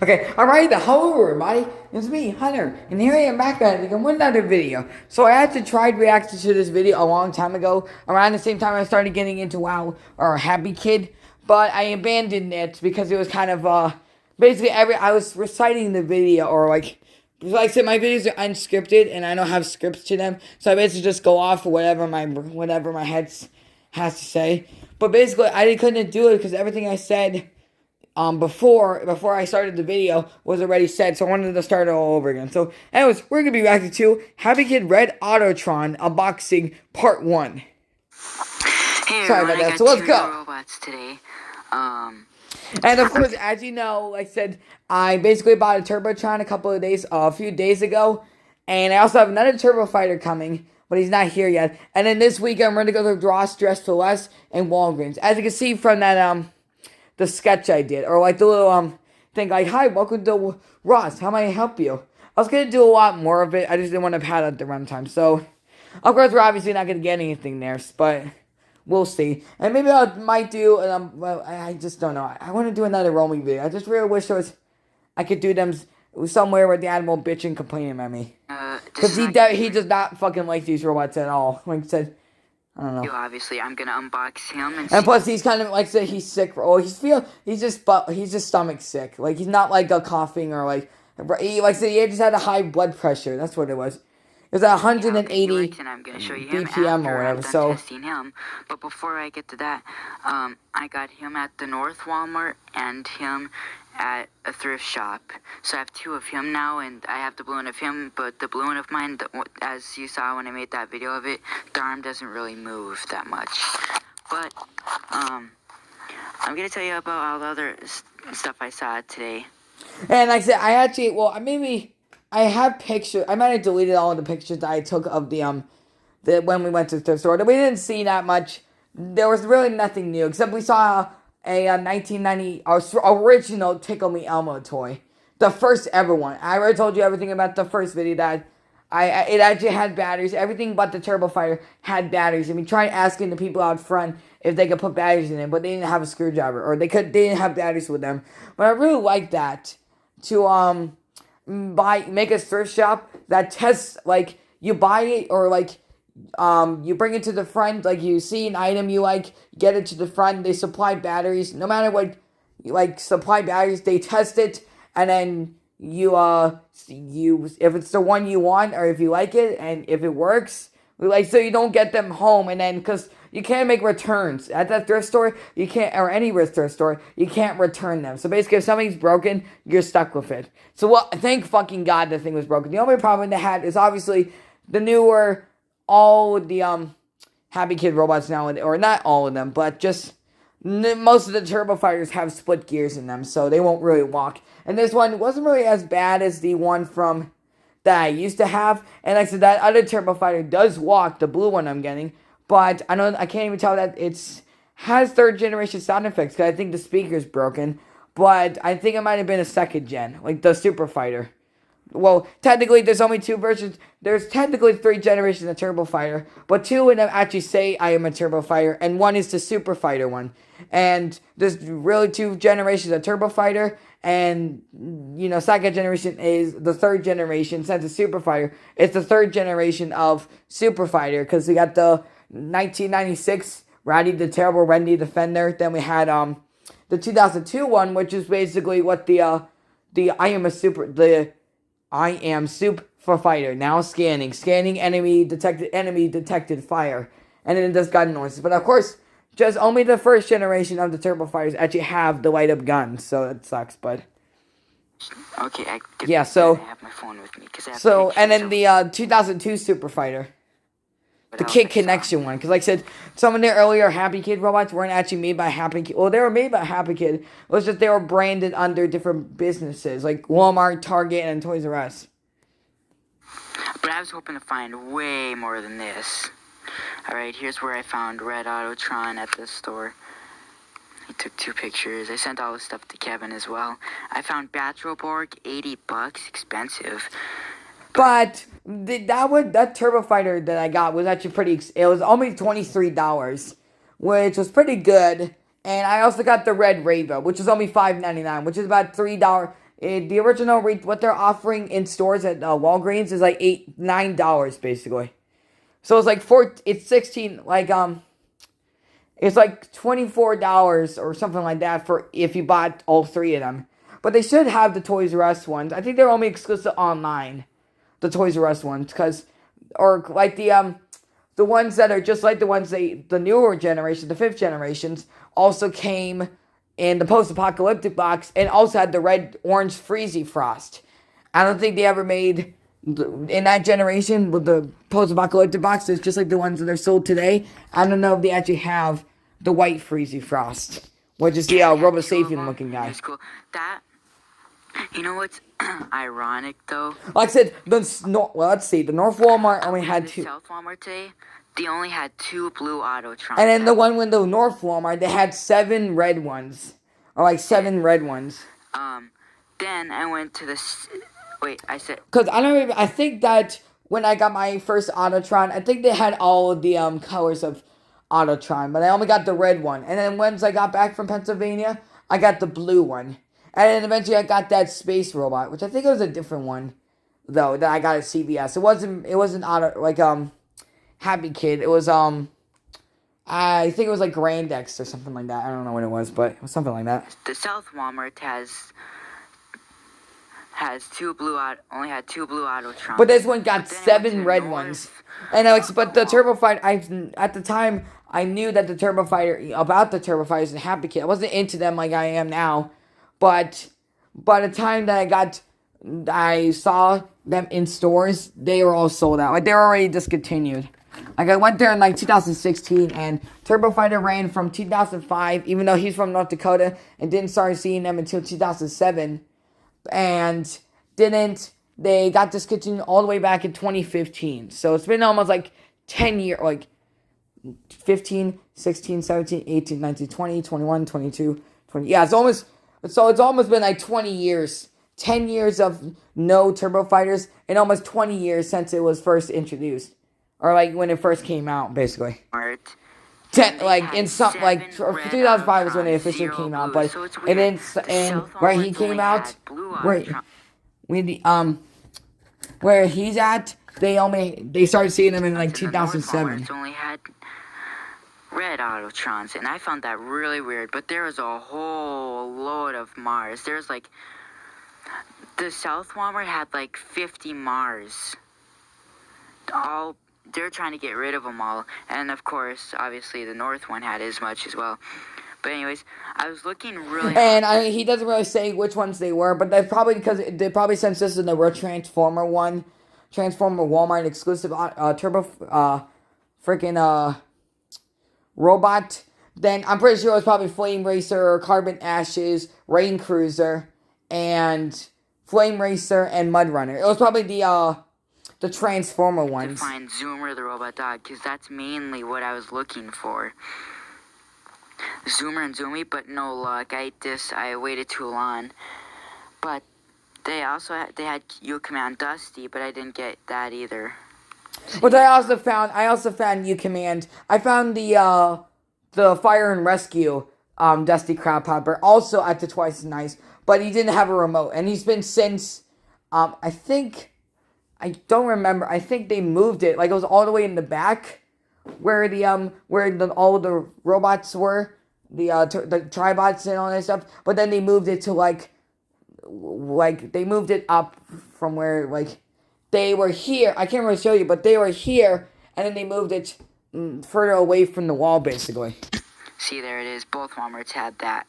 Okay, alright, hello everybody, it's me, Hunter, and here I am back at it again with another video. So I actually tried reacting to this video a long time ago, around the same time I started getting into WoW, or Happy Kid, but I abandoned it because it was kind of, basically I was reciting the video, or like I said, my videos are unscripted, and I don't have scripts to them, so I basically just go off of whatever my head has to say. But basically, I couldn't do it because everything I said before I started the video was already said, so I wanted to start it all over again. So, anyways, we're gonna be reacting to Happy Kid Red Autotron unboxing part 1. Hey, Sorry about that. So let's go. Robots today. And of course, as you know, like I said, I basically bought a Turbotron a few days ago, and I also have another Turbo Fighter coming, but he's not here yet. And then this weekend, we're gonna go to Ross Dress for Less and Walgreens. As you can see from that the sketch I did, or like the little thing, like, hi, welcome to Ross, how may I help you? I was gonna do a lot more of it, I just didn't want to pad out the runtime, so of course we're obviously not gonna get anything there, but we'll see. And maybe I might do, well, I just don't know. I want to do another roaming video. I just really wish I could do them somewhere with the animal bitching complaining at me. Because he does not fucking like these robots at all. Like I said, I don't know. Obviously, I'm gonna unbox him and plus, he's kind of like said he's sick. Oh, he's just stomach sick. Like he's not like a coughing or like he just had a high blood pressure. That's what it was. It was at 180 and I'm gonna show you BPM or whatever. So testing him. But before I get to that, I got him at the North Walmart and him at a thrift shop. So I have two of him now, and I have the blue one of him, but the blue one of mine, as you saw when I made that video of it, the arm doesn't really move that much. But, I'm gonna tell you about all the other stuff I saw today. And like I said, I have pictures. I might have deleted all of the pictures that I took of the when we went to the thrift store. We didn't see that much. There was really nothing new, except we saw a 1990 original Tickle Me Elmo toy. The first ever one. I already told you everything about the first video that it actually had batteries. Everything but the Turbo Fighter had batteries. And we tried asking the people out front if they could put batteries in it, but they didn't have a screwdriver, or they didn't have batteries with them. But I really like that to make a thrift shop that tests, like, you buy it, or like you bring it to the front, like you see an item you like, get it to the front, they supply batteries, no matter what, like supply batteries, they test it, and then you if it's the one you want, or if you like it, and if it works, like, so you don't get them home, and then, because you can't make returns at that thrift store, you can't, or any thrift store, you can't return them. So basically, if something's broken, you're stuck with it. So, well, thank fucking God the thing was broken. The only problem they had is obviously the newer, all the Happy Kid robots now, or not all of them, but just most of the Turbo Fighters have split gears in them, so they won't really walk. And this one wasn't really as bad as the one from that I used to have. And like I said, that other Turbo Fighter does walk, the blue one I'm getting, but I can't even tell that it's has third generation sound effects, because I think the speaker's broken. But I think it might have been a second gen, like the Super Fighter. Well, technically, there's only two versions. There's technically 3 generations of Turbo Fighter, but 2 of them actually say I am a Turbo Fighter, and 1 is the Super Fighter one. And there's really 2 generations of Turbo Fighter, and, you know, second generation is the 3rd generation, since it's Super Fighter. It's the 3rd generation of Super Fighter, because we got the 1996 Roddy the Terrible Randy Defender. Then we had the 2002 one, which is basically what the I am Super Fighter, now scanning enemy detected fire, and then it does gun noises. But of course, just only the 1st generation of the Turbo Fighters actually have the light up guns, so that sucks. But okay, I have my phone with me, and then the 2002 Super Fighter, the Kid Connection one, because like I said, some of the earlier Happy Kid robots weren't actually made by Happy Kid. Well, they were made by Happy Kid. It was just they were branded under different businesses, like Walmart, Target, and Toys R Us. But I was hoping to find way more than this. Alright, here's where I found Red Autotron at this store. I took 2 pictures. I sent all this stuff to Kevin as well. I found Batroborg, $80, expensive. But that Turbo Fighter that I got was actually it was only $23, which was pretty good. And I also got the Red Rainbow, which was only $5.99, which is about $3 The original what they're offering in stores at Walgreens is like $9 basically. So it's like it's 16 like it's like $24 or something like that for if you bought all three of them. But they should have the Toys R Us ones. I think they're only exclusive online. The Toys R Us ones, or like the ones that are just like the newer generation, the 5th generations, also came in the post-apocalyptic box and also had the red-orange Freezy Frost. I don't think they ever made, in that generation, with the post-apocalyptic boxes, just like the ones that are sold today, I don't know if they actually have the white Freezy Frost, which is the Robo Sapien looking guy. That's cool. You know what's ironic though? Like I said, let's see, the North Walmart only had 2. South Walmart today, they only had 2 blue autotrons. And then the one with the North Walmart, they had 7 red ones. Or like 7 red ones. Then I went to Because I think that when I got my first Autotron, I think they had all of the colors of Autotron. But I only got the red one. And then once I got back from Pennsylvania, I got the blue one. And then eventually I got that space robot, which I think it was a different one, though, that I got at CVS. It wasn't Happy Kid. It was I think it was like Grandex or something like that. I don't know what it was, but it was something like that. The South Walmart only had 2 blue autotrons. But this one got 7 red ones. And but the Turbo Fighter, at the time I knew that the Turbo Fighters and Happy Kid. I wasn't into them like I am now. But by the time that I saw them in stores, they were all sold out. Like, they were already discontinued. Like, I went there in, like, 2016, and Turbo Fighter ran from 2005, even though he's from North Dakota, and didn't start seeing them until 2007. And they got discontinued all the way back in 2015. So it's been almost, like, 10 years, like, 15, 16, 17, 18, 19, 20, 21, 22, 20. Yeah, it's almost been like 20 years. 10 years of no Turbo Fighters, and almost 20 years since it was first introduced. Or like when it first came out, basically. 2005 was when it officially came out, but where he came out, where he's at, they started seeing him in like 2007. Only had red autotrons, and I found that really weird. But there was a whole load of Mars. There's like the South Walmart had like 50 Mars. They're trying to get rid of them all, and of course, obviously, the North one had as much as well. But anyways, I was looking really. And he doesn't really say which ones they were, but that's probably because they probably since this is the real Transformer Walmart exclusive Turbo robot. Then I'm pretty sure it was probably Flame Racer, Carbon Ashes, Rain Cruiser, and Flame Racer and Mud Runner. It was probably the Transformer ones. To find Zoomer the robot dog, because that's mainly what I was looking for. Zoomer and Zoomy, but no luck. I waited too long. But they had U-Command Dusty, but I didn't get that either. But I also found U-Command. I found the Fire and Rescue Dusty Crab Popper also at the Twice as Nice, but he didn't have a remote, and he's been since I don't remember. I think they moved it. Like, it was all the way in the back where all the robots were, the Tribots and all that stuff. But then they moved it to like they moved it up from where like they were here. I can't really show you, but they were here, and then they moved it further away from the wall, basically. See, there it is. Both Walmarts had that.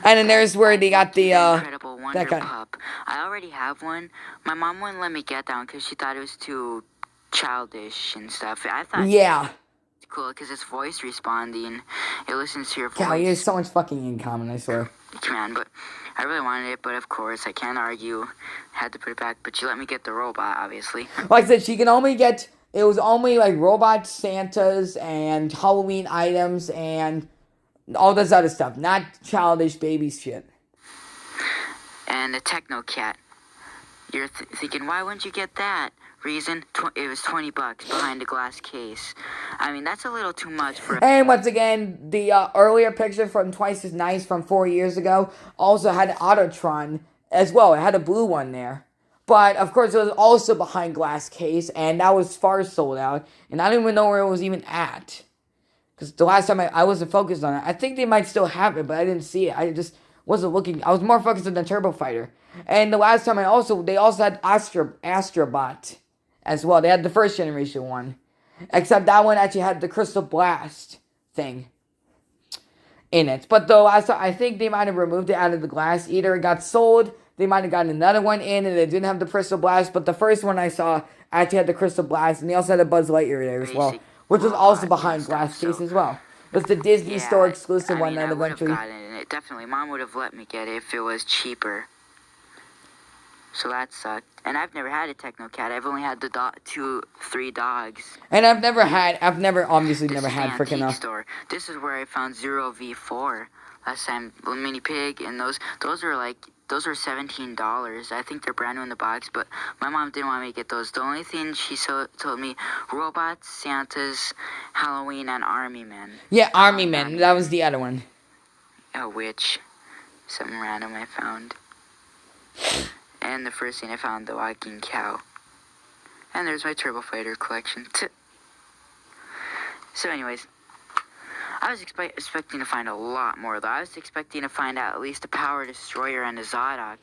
And then there's where they got the Incredible Wonder Pup. I already have one. My mom wouldn't let me get that one because she thought it was too childish and stuff. I thought it's cool because it's voice responding. It listens to your voice. Yeah, it is so much fucking in common, I swear. You can, but I really wanted it, but of course I can't argue. Had to put it back, but you let me get the robot, obviously. Like I said, she can only get. It was only like robot Santas and Halloween items and all this other stuff, not childish baby shit. And a Techno Cat. You're thinking, why wouldn't you get that? reason, it was $20 behind a glass case. I mean, that's a little too much for. And once again, the earlier picture from Twice as Nice from 4 years ago also had an autotron as well. It had a blue one there. But, of course, it was also behind glass case, and that was far sold out. And I don't even know where it was even at. Because the last time I wasn't focused on it. I think they might still have it, but I didn't see it. I just wasn't looking. I was more focused on the Turbo Fighter. And the last time they also had Astrobot as well. They had the first generation one. Except that one actually had the Crystal Blast thing in it. But the last time, I think they might have removed it out of the glass. Either it got sold, they might have gotten another one in, and they didn't have the Crystal Blast. But the first one I saw actually had the Crystal Blast, and they also had a Buzz Lightyear there as well, which was also behind glass case as well. It was the Disney Store exclusive one that eventually. I would have gotten it. Definitely, Mom would have let me get it if it was cheaper. So that sucked. And I've never had a Technocat. I've only had the 3 dogs. And I've never obviously never had freaking store. This is where I found Zero V4 last time. Little mini pig, and those are $17. I think they're brand new in the box, but my mom didn't want me to get those. The only thing she told me, robots, Santas, Halloween, and Army Men. Yeah, Army Men. That was the other one. A witch. Something random I found. And the first thing I found, the walking cow. And there's my Turbo Fighter collection. So anyways, I was expecting to find a lot more, though. I was expecting to find at least a Power Destroyer and a Zodok.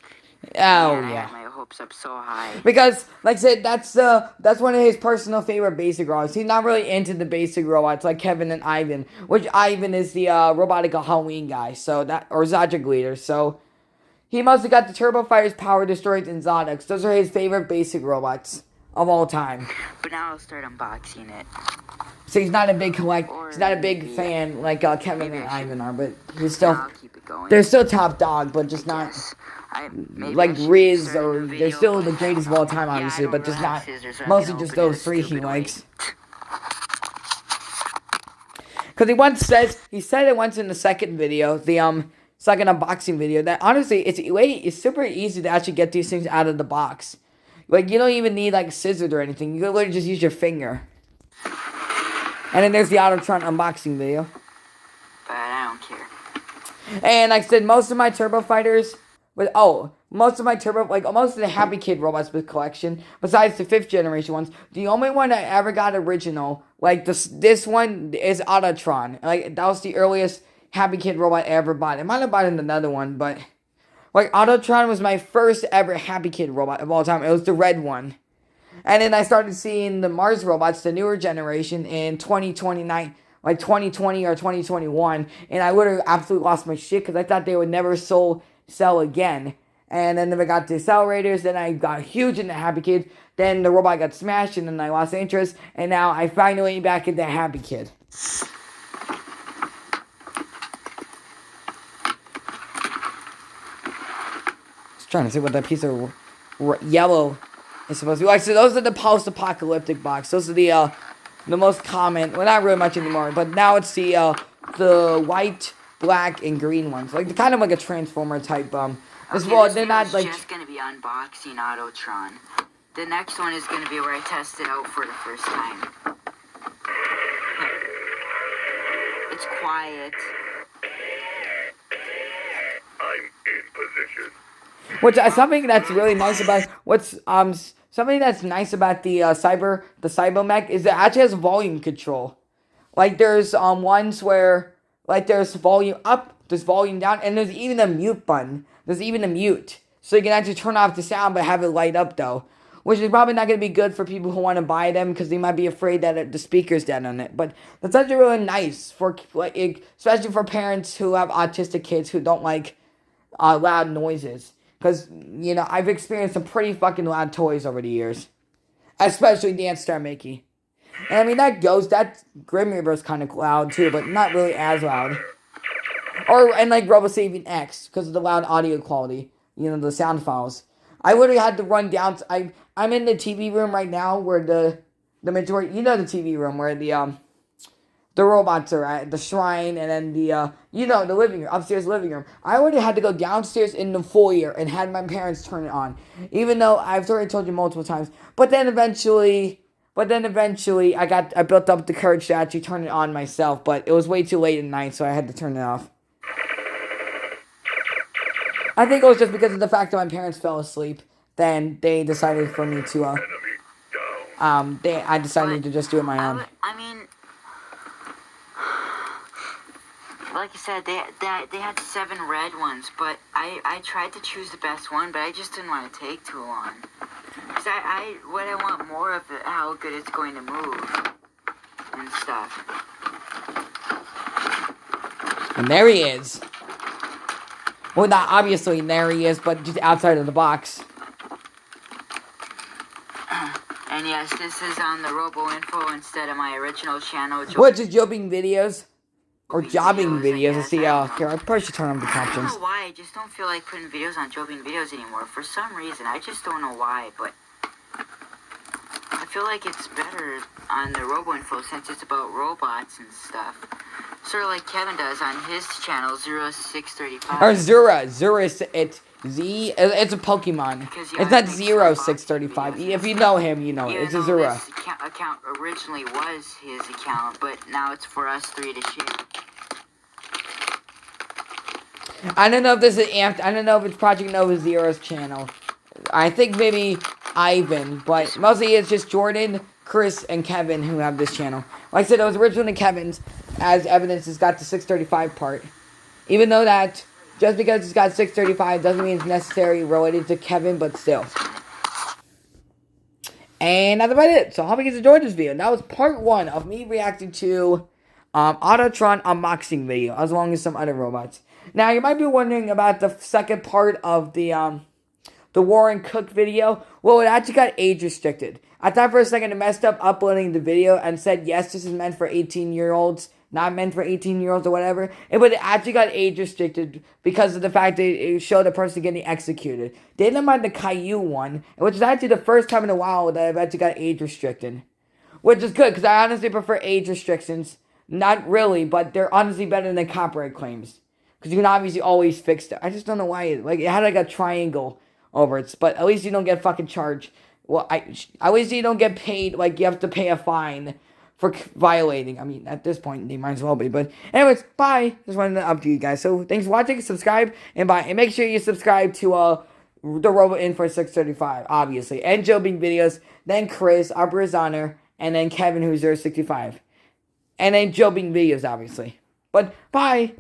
Oh, yeah. I had my hopes up so high. Because, like I said, that's one of his personal favorite basic robots. He's not really into the basic robots like Kevin and Ivan, which Ivan is the Robotica Halloween guy, or Zodok leader, so he mostly got the Turbo Fighters, Power Destroyers, and Zodoks. Those are his favorite basic robots of all time. But now I'll start unboxing it. So he's not a big he's not a big fan like Kevin and Ivan are, but he's still. I'll keep it going. They're still top dog, but just not like Riz, or they're still the greatest of all time, obviously, but just not. Mostly just those 3 he likes. Because he said it once in the second video, the second unboxing video, that honestly it's super easy to actually get these things out of the box. Like, you don't even need like scissors or anything. You can literally just use your finger. And then there's the Autotron unboxing video. But I don't care. And like I said, most of my Turbo Fighters, most of the Happy Kid robots with collection, besides the 5th generation ones, the only one I ever got original, like this one is Autotron. Like, that was the earliest Happy Kid robot I ever bought. I might have bought another one, but like, Autotron was my first ever Happy Kid robot of all time. It was the red one. And then I started seeing the Mars robots, the newer generation, in 2029, like 2020 or 2021. And I literally absolutely lost my shit because I thought they would never sell again. And then I got the accelerators, then I got huge into Happy Kid. Then the robot got smashed, and then I lost interest. And now I finally back into Happy Kid. Trying to see what that piece of yellow is supposed to be like. So those are the post-apocalyptic box. Those are the most common. Well, not really much anymore, but now it's the white, black, and green ones. Like, kind of like a Transformer type. They're not like. Just gonna be unboxing Autotron. The next one is gonna be where I test it out for the first time. It's quiet. I'm in position. Which something that's really nice about something that's nice about the Cybomech is that it actually has volume control. Like, there's ones where like there's volume up, there's volume down, and there's even a mute button. There's even a mute, so you can actually turn off the sound but have it light up though. Which is probably not going to be good for people who want to buy them because they might be afraid that the speaker's dead on it. But that's actually really nice for especially for parents who have autistic kids who don't like loud noises. Because, you know, I've experienced some pretty fucking loud toys over the years. Especially Dance Star Mickey. And I mean, that Grim Reaper's kind of loud too, but not really as loud. And like RoboSaving X, because of the loud audio quality. You know, the sound files. I literally had to run down. I'm in the TV room right now where the majority, you know, the TV room where the robots are at the shrine, and then the the living room, upstairs living room. I already had to go downstairs in the foyer and had my parents turn it on, even though I've already told you multiple times. But then eventually, I built up the courage to actually turn it on myself. But it was way too late at night, so I had to turn it off. I think it was just because of the fact that my parents fell asleep. Then they decided for me to Enemy down. I decided to just do it my own. I mean, like I said, they had 7 red ones, but I tried to choose the best one, but I just didn't want to take too long. Cause I want more of it, how good it's going to move and stuff. And there he is. Well, not obviously there he is, but just outside of the box. And yes, this is on the Robo Info instead of my original channel. Which is jobbing videos? Or jobbing videos. Let's see, here, I probably should turn on the I captions. don't know why, I just don't feel like putting videos on jobbing videos anymore. For some reason, I just don't know why, but I feel like it's better on the Robo Info since it's about robots and stuff. Sort of like Kevin does on his channel, 0635. Or Zura. Zura is, it's a Pokemon. It's not 0635. If you know him, you know it. It's a Zura. This account originally was his account, but now it's for us 3 to share. I don't know if this is amped. I don't know if it's Project Nova Zero's channel. I think maybe Ivan, but mostly it's just Jordan, Chris, and Kevin who have this channel. Like I said, it was originally Kevin's, as evidence it's got the 635 part. Even though that, just because it's got 635 doesn't mean it's necessarily related to Kevin, but still. And that's about it. So I hope you guys enjoyed this video. That was part 1 of me reacting to Autotron unboxing video, as long as some other robots. Now, you might be wondering about the second part of the Warren Cook video. Well, it actually got age restricted. I thought for a second it messed up uploading the video and said, yes, this is meant for 18-year-olds, not meant for 18-year-olds or whatever. But it actually got age restricted because of the fact that it showed a person getting executed. They didn't mind the Caillou one, which is actually the first time in a while that I've actually got age restricted. Which is good, because I honestly prefer age restrictions. Not really, but they're honestly better than copyright claims. Because you can obviously always fix them. I just don't know why. It had like a triangle over it. But at least you don't get fucking charged. Well, at least you don't get paid. Like, you have to pay a fine for violating. I mean, at this point, they might as well be. But anyways, bye. Just wanted to update you guys. So, thanks for watching. Subscribe. And bye. And make sure you subscribe to the Robo Info 635, obviously. And jobbing videos. Then Chris, our Honor. And then Kevin, who's 065. And then jobbing videos, obviously. But bye.